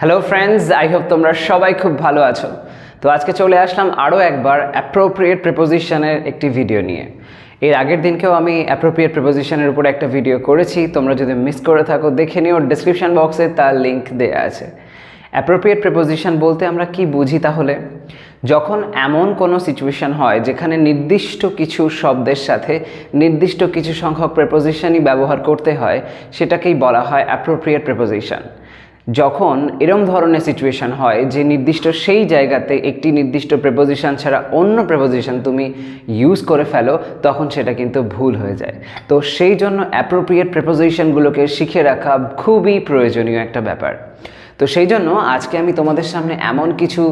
Hello friends, I hope তোমরা সবাই খুব ভালো আছো। তো আজকে চলে আসলাম আরও একবার অ্যাপ্রোপ্রিয়েট প্রিপোজিশনের একটি ভিডিও নিয়ে। এর আগের দিনকেও আমি অ্যাপ্রোপ্রিয়েট প্রিপোজিশনের উপর একটা ভিডিও করেছি, তোমরা যদি মিস করে থাকো দেখে নিও, ডেসক্রিপশন বক্সে তার লিঙ্ক দেওয়া আছে। অ্যাপ্রোপ্রিয়েট প্রিপোজিশন বলতে আমরা কি বুঝি তাহলে? যখন এমন কোনো সিচুয়েশন হয় যেখানে নির্দিষ্ট কিছু শব্দের সাথে নির্দিষ্ট কিছু সংখ্যক প্রিপোজিশনই ব্যবহার করতে হয়, সেটাকেই বলা হয় অ্যাপ্রোপ্রিয়েট প্রিপোজিশন। যখন এরম ধরনের সিচুয়েশন হয় যে নির্দিষ্ট সেই জায়গাতে একটি নির্দিষ্ট প্রিপোজিশন ছাড়া অন্য প্রিপোজিশন তুমি ইউজ করে ফেলো, তখন সেটা কিন্তু ভুল হয়ে যায়। তো সেই জন্য অ্যাপ্রোপ্রিয়েট প্রিপোজিশনগুলোকে শিখে রাখা খুবই প্রয়োজনীয় একটা ব্যাপার। তো সেই জন্য আজকে আমি তোমাদের সামনে এমন কিছু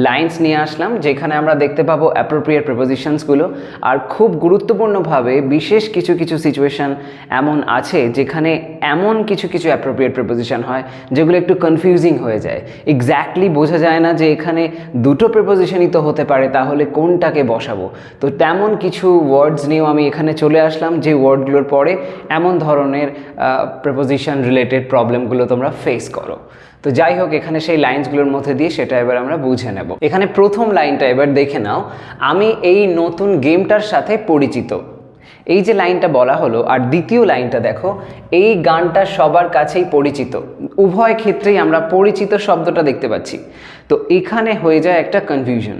লাইন্স নিয়ে আসলাম যেখানে আমরা দেখতে পাবো অ্যাপ্রোপ্রিয়েট প্রিপোজিশনসগুলো। আর খুব গুরুত্বপূর্ণভাবে বিশেষ কিছু কিছু সিচুয়েশন এমন আছে যেখানে এমন কিছু কিছু অ্যাপ্রোপ্রিয়েট প্রিপোজিশন হয় যেগুলো একটু কনফিউজিং হয়ে যায়, এক্স্যাক্টলি বোঝা যায় না যে এখানে দুটো প্রিপোজিশনই তো হতে পারে, তাহলে কোনটাকে বসাবো। তো তেমন কিছু ওয়ার্ডস নিয়েও আমি এখানে চলে আসলাম যে ওয়ার্ডগুলোর পরে এমন ধরনের প্রিপোজিশন রিলেটেড প্রবলেমগুলো তোমরা ফেস করো। তো যাই হোক, এখানে সেই লাইন্সগুলোর মধ্যে দিয়ে সেটা এবার আমরা বুঝে নেব। এখানে প্রথম লাইনটা এবার দেখে নাও, আমি এই নতুন গেমটার সাথে পরিচিত। এই যে লাইনটা বলা হলো, আর দ্বিতীয় লাইনটা দেখো, এই গানটা সবার কাছেই পরিচিত। উভয় ক্ষেত্রেই আমরা পরিচিত শব্দটা দেখতে পাচ্ছি। তো এখানে হয়ে যায় একটা কনফিউশন।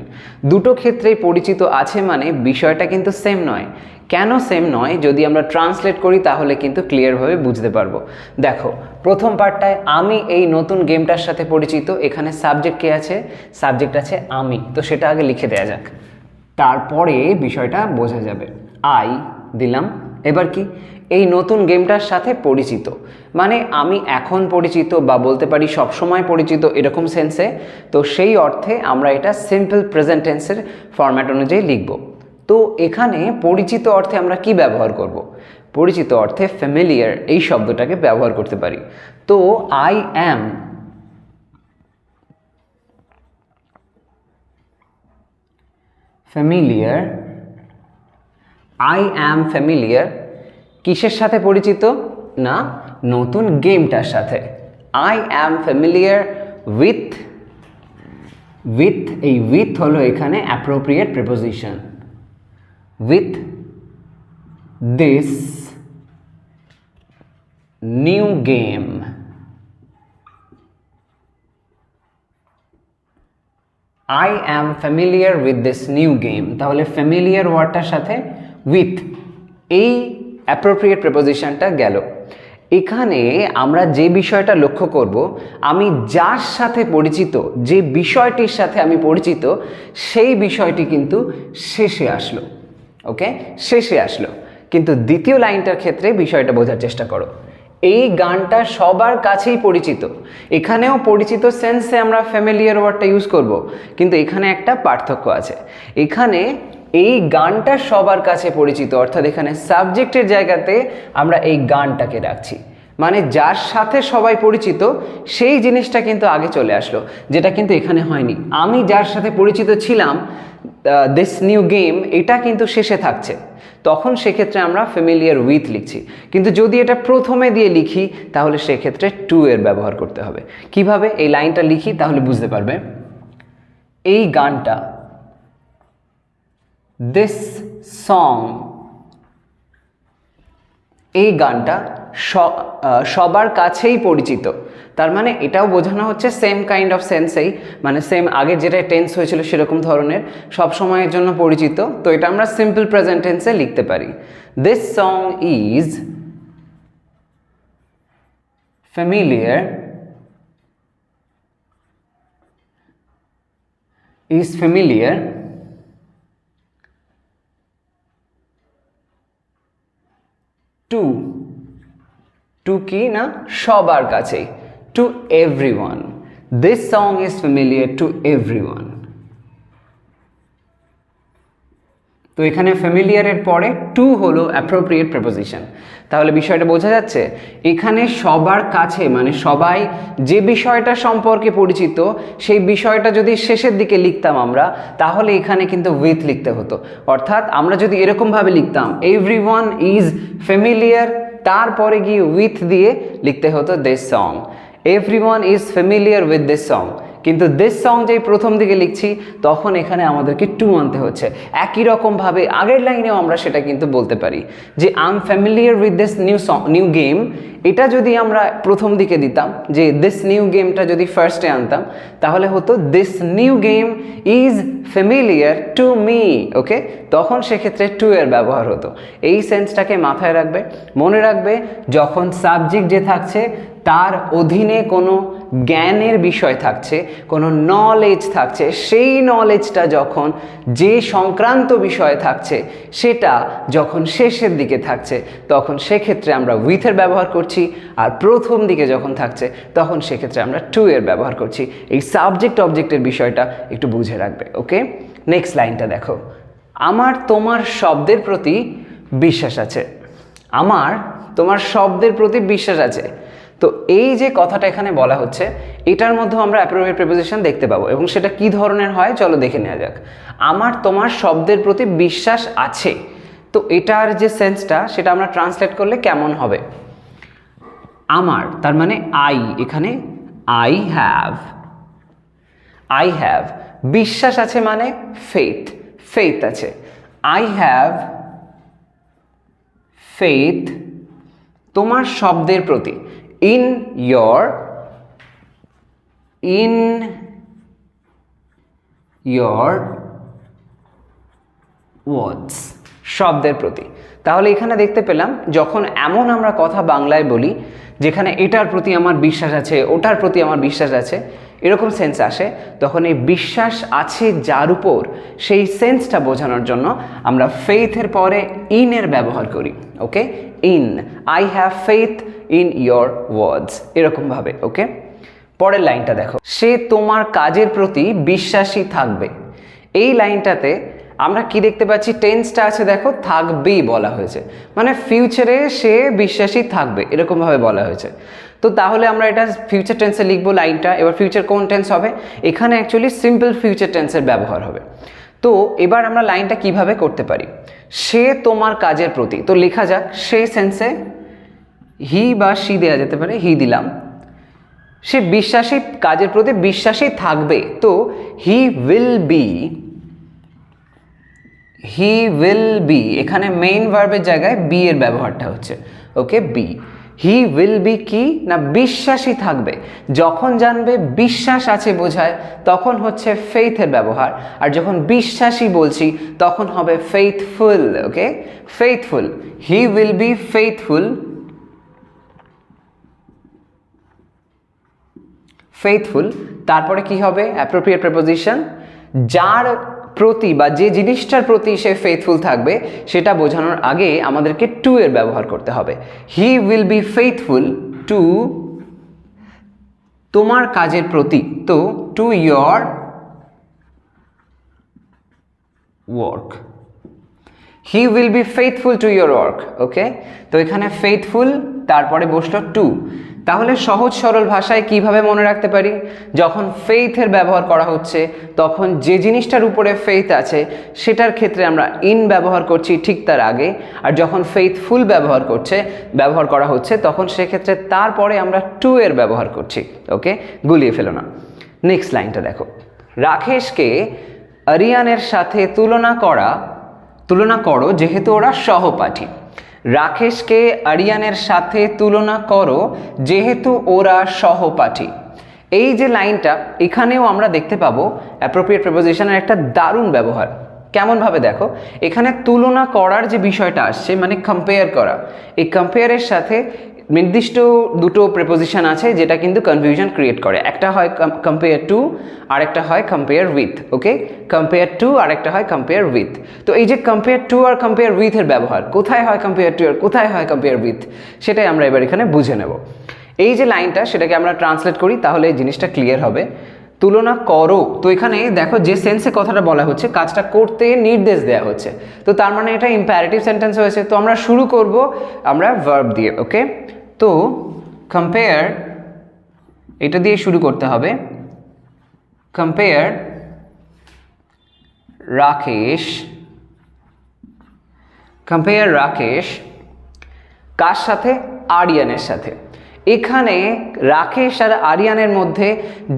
দুটো ক্ষেত্রেই পরিচিত আছে মানে বিষয়টা কিন্তু সেম নয়। কেন সেম নয় যদি আমরা ট্রান্সলেট করি তাহলে কিন্তু ক্লিয়ারভাবে বুঝতে পারবো। দেখো, প্রথম পার্টটায় আমি এই নতুন গেমটার সাথে পরিচিত, এখানে সাবজেক্ট কে আছে? সাবজেক্ট আছে আমি। তো সেটা আগে লিখে দেওয়া যাক, তারপরে বিষয়টা বোঝা যাবে। আই দিলাম। এবার কি? এই নতুন গেমটার সাথে পরিচিত মানে আমি এখন পরিচিত বা বলতে পারি সবসময় পরিচিত, এরকম সেন্সে। তো সেই অর্থে আমরা এটা সিম্পল প্রেজেন্ট টেন্সের ফরম্যাট অনুযায়ী লিখব। তো এখানে পরিচিত অর্থে আমরা কি ব্যবহার করব? পরিচিত অর্থে ফ্যামিলিয়ার এই শব্দটাকে ব্যবহার করতে পারি। তো I am familiar, I am familiar কিসের সাথে পরিচিত? না, নতুন গেমটার সাথে। আই অ্যাম ফ্যামিলিয়ার উইথ, এই উইথ হলো এখানে appropriate preposition. With this new game. I am familiar with this new game. তাহলে ফ্যামিলিয়ার ওয়ার্ডটার সাথে উইথ এই অ্যাপ্রোপ্রিয়েট প্রিপোজিশনটা গেল। এখানে আমরা যে বিষয়টা লক্ষ্য করব, আমি যার সাথে পরিচিত, যে বিষয়টির সাথে আমি পরিচিত, সেই বিষয়টি কিন্তু শেষে আসলো। ওকে, শেষে আসলো। কিন্তু দ্বিতীয় লাইনটার ক্ষেত্রে বিষয়টা বোঝার চেষ্টা করো। এই গানটা সবার কাছেই পরিচিত, এখানেও পরিচিত সেন্সে আমরা ফ্যামিলিয়ার ওয়ার্ডটা ইউজ করব, কিন্তু এখানে একটা পার্থক্য আছে। এখানে এই গানটা সবার কাছে পরিচিত, অর্থাৎ এখানে সাবজেক্টের জায়গাতে আমরা এই গানটাকে রাখছি, মানে যার সাথে সবাই পরিচিত সেই জিনিসটা কিন্তু আগে চলে আসলো, যেটা কিন্তু এখানে হয়নি। আমি যার সাথে পরিচিত ছিলাম, দিস নিউ গেম, এটা কিন্তু শেষে থাকছে, তখন সেক্ষেত্রে আমরা ফ্যামিলিয়ার উইথ লিখছি। কিন্তু যদি এটা প্রথমে দিয়ে লিখি তাহলে সেক্ষেত্রে টু এর ব্যবহার করতে হবে। কিভাবে? এই লাইনটা লিখি তাহলে বুঝতে পারবে। এই গানটা, দিস সং, এই গানটা সবার কাছেই পরিচিত। তার মানে এটাও বোঝানো হচ্ছে সেম কাইন্ড অফ সেন্সেই, মানে সেম আগে যেটা টেন্স হয়েছিল সেরকম ধরনের, সব সময়ের জন্য পরিচিত। তো এটা আমরা সিম্পল প্রেজেন্ট টেন্সে লিখতে পারি। This song is familiar, to কি না, সবার কাছেই, to everyone. This song is familiar to everyone. তো এখানে ফ্যামিলিয়ারের পরে টু হলো অ্যাপ্রোপ্রিয়েট প্রিপোজিশন। তাহলে বিষয়টা বোঝা যাচ্ছে, এখানে সবার কাছে মানে সবাই যে বিষয়টা সম্পর্কে পরিচিত, সেই বিষয়টা যদি শেষের দিকে লিখতাম আমরা, তাহলে এখানে কিন্তু উইথ লিখতে হতো। অর্থাৎ আমরা যদি এরকমভাবে লিখতাম, এভরিওয়ান ইজ ফ্যামিলিয়ার, তারপরে গিয়ে উইথ দিয়ে লিখতে হতো this song. Everyone is familiar with this song, কিন্তু দিস সং যেই প্রথম দিকে লিখছি তখন এখানে আমাদেরকে টু আনতে হচ্ছে। একই রকমভাবে আগের লাইনেও আমরা সেটা কিন্তু বলতে পারি যে I am familiar with this new game, এটা যদি আমরা প্রথম দিকে দিতাম, যে দিস নিউ গেমটা যদি ফার্স্টে আনতাম, তাহলে হতো this new game is familiar to me, okay, তখন সেক্ষেত্রে টু এর ব্যবহার হতো। এই সেন্সটাকে মাথায় রাখবে, মনে রাখবে যখন সাবজেক্ট যে থাকছে তার অধীনে কোনো জ্ঞানের বিষয় থাকছে, কোনো নলেজ থাকছে, সেই নলেজটা যখন যে সংক্রান্ত বিষয় থাকছে সেটা যখন শেষের দিকে থাকছে তখন সেক্ষেত্রে আমরা উইথের ব্যবহার করছি, আর প্রথম দিকে যখন থাকছে তখন সেক্ষেত্রে আমরা টু এর ব্যবহার করছি। এই সাবজেক্ট অবজেক্টের বিষয়টা একটু বুঝে রাখবে, ওকে। নেক্সট লাইনটা দেখো, আমার তোমার শব্দের প্রতি বিশ্বাস আছে। আমার তোমার শব্দের প্রতি বিশ্বাস আছে। তো এই যে কথাটা এখানে বলা হচ্ছে এটার মধ্যেও আমরা অ্যাপ্রোপ্রিয়েট প্রিপোজিশন দেখতে পাবো, এবং সেটা কি ধরনের হয় চলো দেখে নেওয়া যাক। আমার তোমার শব্দের প্রতি বিশ্বাস আছে, তো এটার যে সেন্সটা সেটা আমরা ট্রান্সলেট করলে কেমন হবে? আমার তার মানে আই, এখানে আই হ্যাভ, বিশ্বাস আছে মানে ফেথ আছে। আই হ্যাভ ফেথ তোমার শব্দের প্রতি, in your words, শব্দের প্রতি। তাহলে এখানে দেখতে পেলাম যখন এমন আমরা কথা বাংলায় বলি যেখানে এটার প্রতি আমার বিশ্বাস আছে, ওটার প্রতি আমার বিশ্বাস আছে, এরকম সেন্স আসে, তখন এই বিশ্বাস আছে যার উপর সেই সেন্সটা বোঝানোর জন্য আমরা ফেথের পরে ইন এর ব্যবহার করি, okay. In, I have faith in your words, এরকমভাবে, ওকে। পরের লাইনটা দেখো, সে তোমার কাজের প্রতি বিশ্বাসী থাকবে। এই লাইনটাতে আমরা কি দেখতে পাচ্ছি? টেন্সটা আছে দেখো, থাকবেই বলা হয়েছে, মানে ফিউচারে সে বিশ্বাসী থাকবে এরকমভাবে বলা হয়েছে। তো তাহলে আমরা এটা ফিউচার টেন্সে লিখবো লাইনটা। এবার ফিউচার কোন টেন্স হবে? এখানে অ্যাকচুয়ালি সিম্পল ফিউচার টেন্সের ব্যবহার হবে। তো এবার আমরা লাইনটা কিভাবে করতে পারি? সে তোমার কাজের প্রতি, তো লেখা যাক সে সেন্সে হি বা শি দেওয়া যেতে পারে, হি দিলাম। সে বিশ্বাসী, কাজের প্রতি বিশ্বাসী থাকবে, তো হি উইল বি, এখানে মেইন ভার্বের জায়গায় বি এর ব্যবহারটা হচ্ছে, ওকে। বি, হি উইল বি কি না বিশ্বাসী থাকবে। যখন জানবে বিশ্বাস আছে বোঝায় তখন হচ্ছে ফেইথের ব্যবহার, আর যখন বিশ্বাসী বলছি তখন হবে faithful, okay. Faithful, he will be faithful. তারপরে কি হবে? অ্যাপ্রোপ্রিয়েট প্রিপোজিশন, যার প্রতি বা যে জিনিসটার প্রতি সে ফেইথফুল থাকবে সেটা বোঝানোর আগে আমাদেরকে টু এর ব্যবহার করতে হবে। He will be faithful to তোমার কাজের প্রতি, তো to your work, he will be faithful to your work, okay. তো এখানে ফেইথফুল তারপরে বসলো টু। তাহলে সহজ সরল ভাষায় কিভাবে মনে রাখতে পারি? যখন ফেইথের ব্যবহার করা হচ্ছে তখন যে জিনিসটার উপরে ফেইথ আছে সেটার ক্ষেত্রে আমরা ইন ব্যবহার করছি ঠিক তার আগে, আর যখন ফেইথফুল ব্যবহার করা হচ্ছে তখন সেক্ষেত্রে তারপরে আমরা টু এর ব্যবহার করছি, ওকে। গুলিয়ে ফেলো না। নেক্সট লাইনটা দেখো, রাকেশকে আরিয়ানের সাথে তুলনা করো যেহেতু ওরা সহপাঠী। রাকেশকে আরিয়ানের সাথে তুলনা করো যেহেতু ওরা সহপাঠী। এই যে লাইনটা এখানেও আমরা দেখতে পাবো অ্যাপ্রোপ্রিয়েট প্রিপোজিশনের একটা দারুণ ব্যবহার। কেমনভাবে দেখো, এখানে তুলনা করার যে বিষয়টা আসছে মানে কম্পেয়ার করা, এই কম্পেয়ারের সাথে নির্দিষ্ট দুটো প্রিপোজিশন আছে যেটা কিন্তু কনফিউশন ক্রিয়েট করে। একটা হয় কম্পেয়ার টু আর একটা হয় compare with, okay. Compare to আর একটা হয় কম্পেয়ার উইথ। তো এই যে কম্পেয়ার টু আর কম্পেয়ার উইথের ব্যবহার, কোথায় হয় কম্পেয়ার টু আর কোথায় হয় কম্পেয়ার উইথ, সেটাই আমরা এবার এখানে বুঝে নেব। এই যে লাইনটা সেটাকে আমরা ট্রান্সলেট করি তাহলে এই জিনিসটা ক্লিয়ার হবে। তুলনা করো, তো এখানে দেখো যে সেন্সে কথাটা বলা হচ্ছে কাজটা করতে নির্দেশ দেওয়া হচ্ছে, তো তার মানে এটা ইম্পারেটিভ সেন্টেন্স হয়েছে। তো আমরা শুরু করব আমরা ভার্ব দিয়ে, ওকে। তো কম্পেয়ার এটা দিয়ে শুরু করতে হবে। কম্পেয়ার রাকেশ কার সাথে? আরিয়ানের সাথে। এখানে রাকেশ আর আরিয়ানের মধ্যে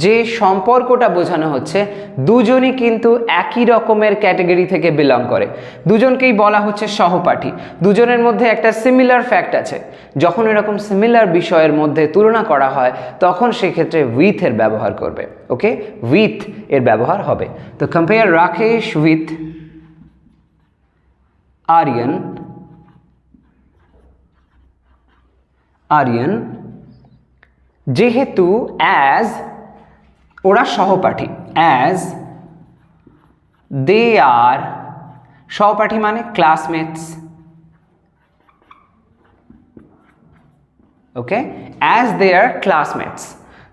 যে সম্পর্কটা বোঝানো হচ্ছে দুজনই কিন্তু একই রকমের ক্যাটাগরি থেকে বিলং করে, দুজনকেই বলা হচ্ছে সহপাঠী, দুজনের মধ্যে একটা সিমিলার ফ্যাক্ট আছে। যখন এরকম সিমিলার বিষয়ের মধ্যে তুলনা করা হয় তখন সেক্ষেত্রে উইথ এর ব্যবহার করবে। ওকে, উইথ এর ব্যবহার হবে। তো কম্পেয়ার রাকেশ উইথ আরিয়ান, যেহেতু অ্যাজ ওরা সহপাঠী, অ্যাজ দে আর, সহপাঠী মানে classmates, okay, as they are classmates.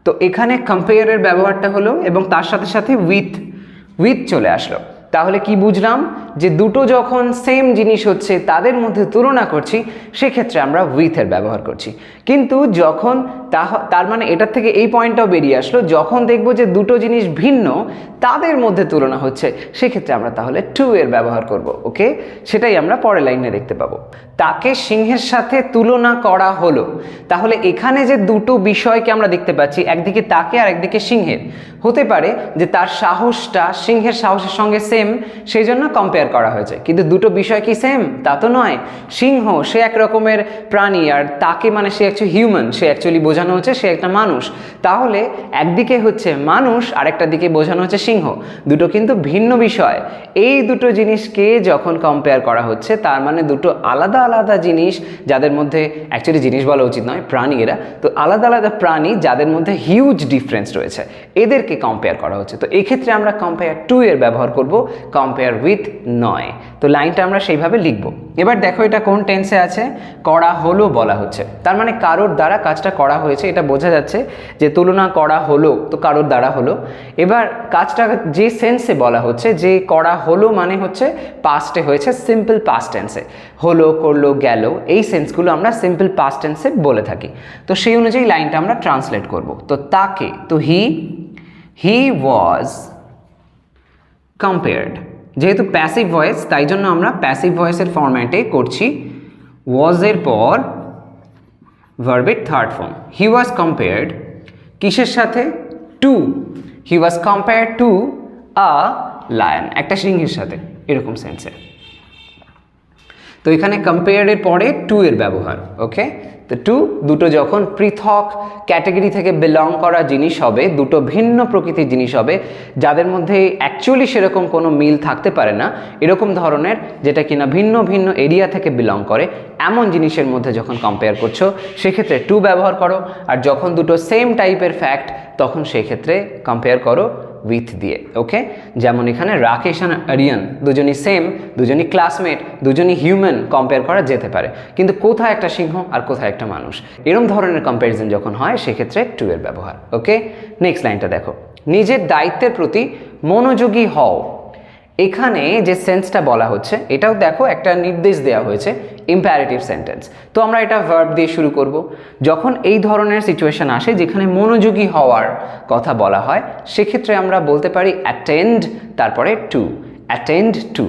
তো এখানে কম্পেয়ারের ব্যবহারটা হলো এবং তার সাথে সাথে উইথ চলে আসলো। তাহলে কি বুঝলাম যে দুটো যখন সেম জিনিস হচ্ছে তাদের মধ্যে তুলনা করছি সেক্ষেত্রে আমরা উইথের ব্যবহার করছি। কিন্তু যখন তার মানে এটার থেকে এই পয়েন্টটাও বেরিয়ে আসলো, যখন দেখবো যে দুটো জিনিস ভিন্ন তাদের মধ্যে তুলনা হচ্ছে সেক্ষেত্রে আমরা তাহলে টু এর ব্যবহার করব। ওকে, সেটাই আমরা পরের লাইনে দেখতে পাবো। তাকে সিংহের সাথে তুলনা করা হলো। তাহলে এখানে যে দুটো বিষয়কে আমরা দেখতে পাচ্ছি, একদিকে তাকে আর একদিকে সিংহের, হতে পারে যে তার সাহসটা সিংহের সাহসের সঙ্গে সেম, সেই জন্য কম্পেয়ার করা হয়েছে। কিন্তু দুটো বিষয় কি সেম? তা তো নয়। সিংহ সে এক রকমের প্রাণী আর তাকে মানে সে অ্যাকচুয়ালি হিউম্যান, সে অ্যাকচুয়ালি বোঝানো হচ্ছে সে একটা মানুষ। তাহলে একদিকে হচ্ছে মানুষ আর একটা দিকে বোঝানো হচ্ছে সিংহ, দুটো কিন্তু ভিন্ন বিষয়। এই দুটো জিনিসকে যখন কম্পেয়ার করা হচ্ছে তার মানে দুটো আলাদা আলাদা জিনিস, যাদের মধ্যে অ্যাকচুয়ালি জিনিস বলা উচিত নয়, প্রাণী এরা, তো আলাদা আলাদা প্রাণী যাদের মধ্যে হিউজ ডিফারেন্স রয়েছে, এদেরকে কম্পেয়ার করা হচ্ছে। তো এক্ষেত্রে আমরা কম্পেয়ার টু এর ব্যবহার করব, কম্পেয়ার উইথ নয়। তো লাইনটা আমরা সেইভাবে লিখব। এবার দেখো এটা কোন টেন্সে আছে, করা হলো বলা হচ্ছে, তার মানে কারোর দ্বারা কাজটা করা হয়েছে, এটা বোঝা যাচ্ছে যে তুলনা করা হলো, তো কারোর দ্বারা হলো। এবার কাজটা যে সেন্সে বলা হচ্ছে, যে করা হলো মানে হচ্ছে পাস্টে হয়েছে, সিম্পল পাস্ট টেন্সে, হলো, করলো, গেল, এই সেন্সগুলো আমরা সিম্পল পাস্ট টেন্সে বলে থাকি। তো সেই অনুযায়ী লাইনটা আমরা ট্রান্সলেট করব। তো তাকে, তো হি ওয়াজ কম্পেয়ার্ড, যেহেতু প্যাসিভ ভয়েস তাই জন্য আমরা প্যাসিভ ভয়েসের ফরম্যাটে করছি। ওয়াজের পর ভার্বের third form. He was compared কিসের সাথে? To, he was compared to a lion, একটা সিংহের সাথে, এরকম সেন্সে। তো এখানে কম্পেয়ারের পরে টু এর ব্যবহার। ওকে, তো টু, দুটো যখন পৃথক ক্যাটাগরি থেকে বিলং করা জিনিস হবে, দুটো ভিন্ন প্রকৃতির জিনিস হবে, যাদের মধ্যে অ্যাকচুয়ালি সেরকম কোনো মিল থাকতে পারে না, এরকম ধরনের যেটা কিনা ভিন্ন ভিন্ন এরিয়া থেকে বিলং করে, এমন জিনিসের মধ্যে যখন কম্পেয়ার করছো সেক্ষেত্রে টু ব্যবহার করো। আর যখন দুটো সেম টাইপের ফ্যাক্ট তখন সেক্ষেত্রে কম্পেয়ার করো উইথ দিয়ে। ওকে, যেমন এখানে রাকেশ আর আরিয়ান দুজনই সেম, দুজনই ক্লাসমেট, দুজনই হিউম্যান, কম্পেয়ার করা যেতে পারে, কিন্তু কোথায় একটা সিংহ আর কোথায় একটা মানুষ, এরকম ধরনের কম্প্যারিজন যখন হয় সেক্ষেত্রে টু এর ব্যবহার। ওকে, নেক্সট লাইনটা দেখো, নিজের দায়িত্বের প্রতি মনোযোগী হও। এখানে যে সেন্সটা বলা হচ্ছে এটাও দেখো একটা নির্দেশ দেওয়া হয়েছে, ইম্পারেটিভ সেন্টেন্স। তো আমরা এটা ভার্ব দিয়ে শুরু করব। যখন এই ধরনের সিচুয়েশন আসে যেখানে মনোযোগী হওয়ার কথা বলা হয় সেক্ষেত্রে আমরা বলতে পারি অ্যাটেন্ড, তারপরে টু, অ্যাটেন্ড টু।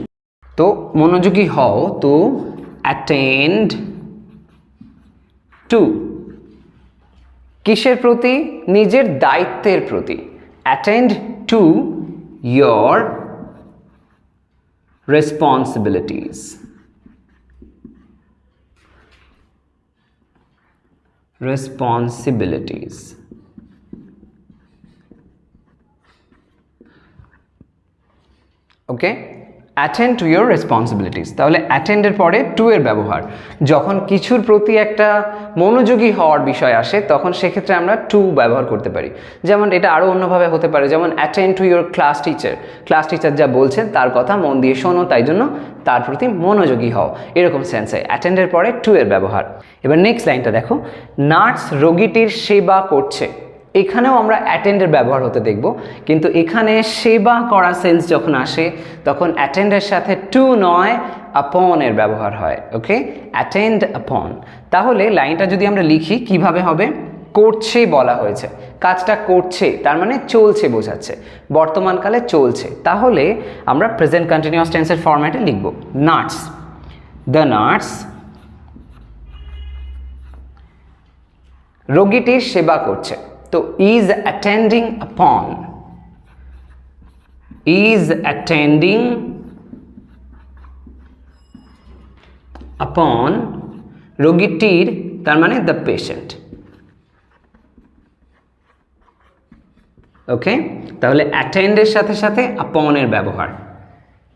তো মনোযোগী হও, তো অ্যাটেন্ড টু কিসের প্রতি? নিজের দায়িত্বের প্রতি। Attend two your responsibilities. Okay, attend to your responsibilities. তাহলে অ্যাটেন্ডের পরে টু এর ব্যবহার। যখন কিছুর প্রতি একটা মনোযোগী হওয়ার বিষয় আসে তখন সেক্ষেত্রে আমরা টু ব্যবহার করতে পারি। যেমন এটা আরও অন্যভাবে হতে পারে, যেমন attend to your class teacher, class teacher যা বলছেন তার কথা মন দিয়ে শোনো, তাই জন্য তার প্রতি মনোযোগী হও, এরকম সেন্সে অ্যাটেন্ডের পরে টু এর ব্যবহার। এবার নেক্সট লাইনটা দেখো, নার্স রোগীটির সেবা করছে। এখানেও আমরা অ্যাটেন্ডের ব্যবহার হতে দেখব, কিন্তু এখানে সেবা করা সেন্স যখন আসে তখন অ্যাটেন্ডের সাথে টু নয় আপন এর ব্যবহার হয়। ওকে, অ্যাটেন্ড আপন। তাহলে লাইনটা যদি আমরা লিখি কিভাবে হবে? করছে বলা হয়েছে, কাজটা করছে তার মানে চলছে বোঝাচ্ছে, বর্তমানকালে চলছে। তাহলে আমরা প্রেজেন্ট কন্টিনিউয়াস টেন্সের ফরম্যাটে লিখব, নার্স, দ্য নার্স রোগীটির সেবা করছে, তো ইজ অ্যাটেন্ডিং আপন, ইজ অ্যাটেন্ডিং আপন রোগীটির, তার মানে দ্য পেশেন্ট। ওকে, তাহলে অ্যাটেন্ডের সাথে সাথে আপনের ব্যবহার,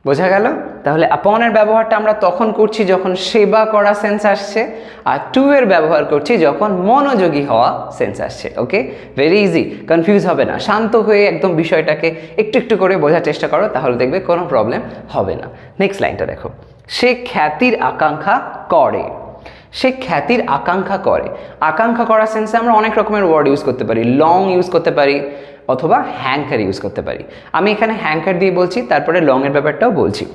বোঝা গেল? তাহলে আপনের ব্যবহারটা আমরা তখন করছি যখন সেবা করা সেন্স আসছে, আর টু এর ব্যবহার করছি যখন মনোযোগী হওয়া সেন্স আসছে। ওকে, ভেরি ইজি, কনফিউজ হবে না, শান্ত হয়ে একদম বিষয়টাকে একটু একটু করে বোঝার চেষ্টা করো, তাহলে দেখবে কোনো প্রবলেম হবে না। নেক্সট লাইনটা দেখো, সে খ্যাতির আকাঙ্ক্ষা করে, সে খ্যাতির আকাঙ্ক্ষা করে। আকাঙ্ক্ষা করা সেন্সে আমরা অনেক রকমের ওয়ার্ড ইউজ করতে পারি, লং ইউজ করতে পারি অথবা হ্যাঙ্কার ইউজ করতে পারি। আমি এখানে হ্যাঙ্কার দিয়ে বলছি, তারপরে লংয়ের ব্যাপারটাও বলছি।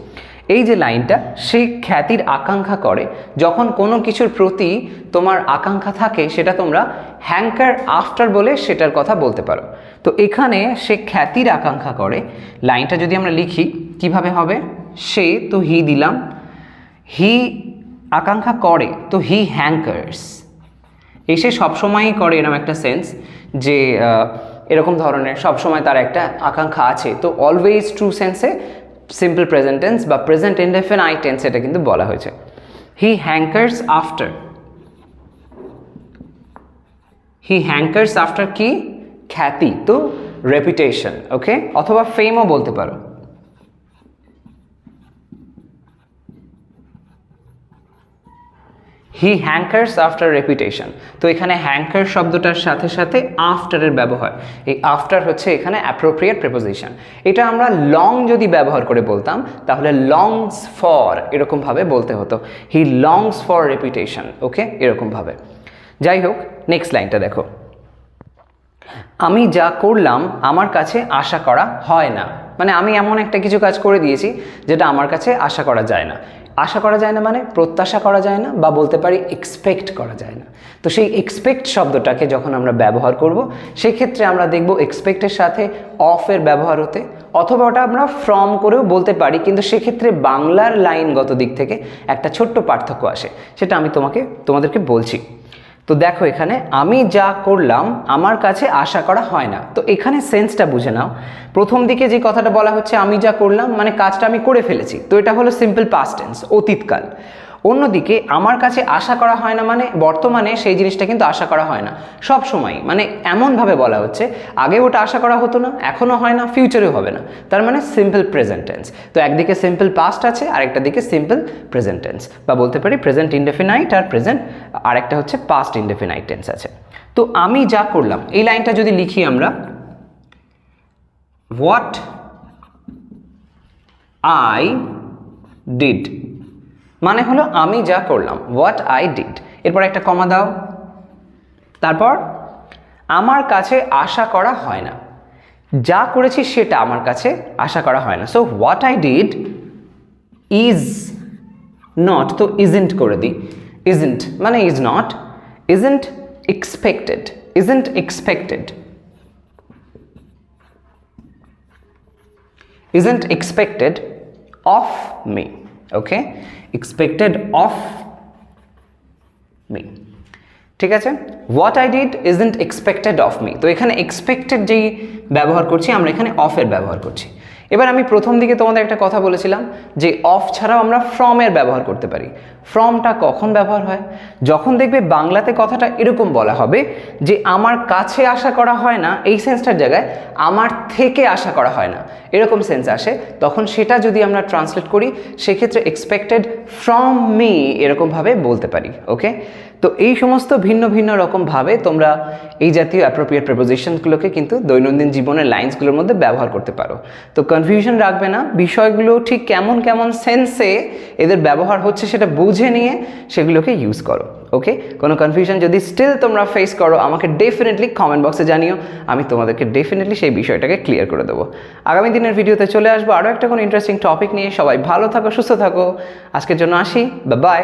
এই যে লাইনটা, সে খ্যাতির আকাঙ্ক্ষা করে, যখন কোনো কিছুর প্রতি তোমার আকাঙ্ক্ষা থাকে সেটা তোমরা হ্যাঙ্কার আফটার বলে সেটার কথা বলতে পারো। তো এখানে সে খ্যাতির আকাঙ্ক্ষা করে, লাইনটা যদি আমরা লিখি কিভাবে হবে, সে তো হি দিলাম, হি আকাঙ্ক্ষা করে, তো হি হ্যাঙ্কার্স, এসে সবসময়ই করে এরকম একটা সেন্স যে এরকম ধরনের সবসময় তার একটা আকাঙ্ক্ষা আছে, তো অলওয়েজ ট্রু সেন্সে সিম্পল প্রেজেন্ট টেন্স বা প্রেজেন্ট ইনডেফিনাইট টেন্স এটা কিন্তু বলা হয়েছে। হি হ্যাঙ্কার্স আফটার, হি হ্যাঙ্কার্স আফটার কি, খ্যাতি, তো রেপুটেশন। ওকে, অথবা ফেমও বলতে পারো। হি হ্যাঙ্কার্স আফটার রেপুটেশন, তো এখানে হ্যাঙ্কার শব্দটার সাথে সাথে আফটারের ব্যবহার, এই আফটার হচ্ছে এখানে অ্যাপ্রোপ্রিয়েট প্রিপোজিশন। এটা আমরা লং যদি ব্যবহার করে বলতাম তাহলে লংস ফর এরকমভাবে বলতে হতো, হি লংস ফর রেপুটেশন। ওকে, এরকমভাবে। যাই হোক, নেক্সট লাইনটা দেখো, আমি যা করলাম আমার কাছে আশা করা হয় না, মানে আমি এমন একটা কিছু কাজ করে দিয়েছি যেটা আমার কাছে আশা করা যায় না। আশা করা যায় না মানে প্রত্যাশা করা যায় না, বা বলতে পারি এক্সপেক্ট করা যায় না। তো সেই এক্সপেক্ট শব্দটাকে যখন আমরা ব্যবহার করব সেক্ষেত্রে আমরা দেখব এক্সপেক্টের সাথে অফের ব্যবহার হতে, অথবা ওটা আমরা ফ্রম করেও বলতে পারি, কিন্তু সেক্ষেত্রে বাংলার লাইনগত দিক থেকে একটা ছোট্ট পার্থক্য আসে, সেটা আমি তোমাদেরকে বলছি। তো দেখো এখানে আমি যা করলাম আমার কাছে আশা করা হয় না, তো এখানে সেন্সটা বুঝে নাও। প্রথম দিকে যে কথাটা বলা হচ্ছে আমি যা করলাম মানে কাজটা আমি করে ফেলেছি, তো এটা হলো সিম্পল পাস্ট টেন্স, অতীতকাল। অন্যদিকে আমার কাছে আশা করা হয় না মানে বর্তমানে সেই জিনিসটা কিন্তু আশা করা হয় না সব সময়, মানে এমনভাবে বলা হচ্ছে আগে ওটা আশা করা হতো না, এখনও হয় না, ফিউচারেও হবে না, তার মানে সিম্পল প্রেজেন্ট টেন্স। তো একদিকে সিম্পল পাস্ট আছে, আরেকটা দিকে সিম্পল প্রেজেন্ট টেন্স, বা বলতে পারি প্রেজেন্ট ইনডেফিনাইট আর প্রেজেন্ট, আরেকটা হচ্ছে পাস্ট ইনডেফিনাইট টেন্স আছে। তো আমি যা করলাম, এই লাইনটা যদি লিখি আমরা, হোয়াট আই ডিড, মানে হলো আমি যা করলাম, হোয়াট আই ডিড, এরপর একটা কমা দাও, তারপর আমার কাছে আশা করা হয় না, যা করেছি সেটা আমার কাছে আশা করা হয় না। So what I did is not, তো ইজন্ট করে দিই, ইজন্ট মানে is not, isn't expected, isn't expected, isn't expected of me. Okay, expected of me, ঠিক আছে। What I did isn't expected of me, তো এখানে এক্সপেক্টেড যেই ব্যবহার করছি আমরা এখানে অফের ব্যবহার করছি। এবার আমি প্রথম দিকে তোমাদের একটা কথা বলেছিলাম যে অফ ছাড়াও আমরা ফ্রমের ব্যবহার করতে পারি। ফ্রমটা কখন ব্যবহার হয়, যখন দেখবে বাংলাতে কথাটা এরকম বলা হবে যে আমার কাছে আশা করা হয় না, এই সেন্সটার জায়গায় আমার থেকে আশা করা হয় না এরকম সেন্স আসে, তখন সেটা যদি আমরা ট্রান্সলেট করি সেক্ষেত্রে এক্সপেক্টেড ফ্রম মি এরকমভাবে বলতে পারি। ওকে, তো এই সমস্ত ভিন্ন ভিন্ন রকমভাবে তোমরা এই জাতীয় অ্যাপ্রোপ্রিয়েট প্রিপোজিশনগুলোকে কিন্তু দৈনন্দিন জীবনের লাইন্সগুলোর মধ্যে ব্যবহার করতে পারো। তো কনফিউশন রাখবে না, বিষয়গুলো ঠিক কেমন কেমন সেন্সে এদের ব্যবহার হচ্ছে সেটা বুঝে নিয়ে সেগুলোকে ইউজ করো। ওকে, কোনো কনফিউশন যদি স্টিল তোমরা ফেস করো আমাকে ডেফিনেটলি কমেন্ট বক্সে জানিও, আমি তোমাদেরকে ডেফিনেটলি সেই বিষয়টাকে ক্লিয়ার করে দেবো। আগামী দিনের ভিডিওতে চলে আসবো আরও একটা কোনো ইন্টারেস্টিং টপিক নিয়ে। সবাই ভালো থাকো, সুস্থ থাকো, আজকের জন্য আসি, বাই বাই।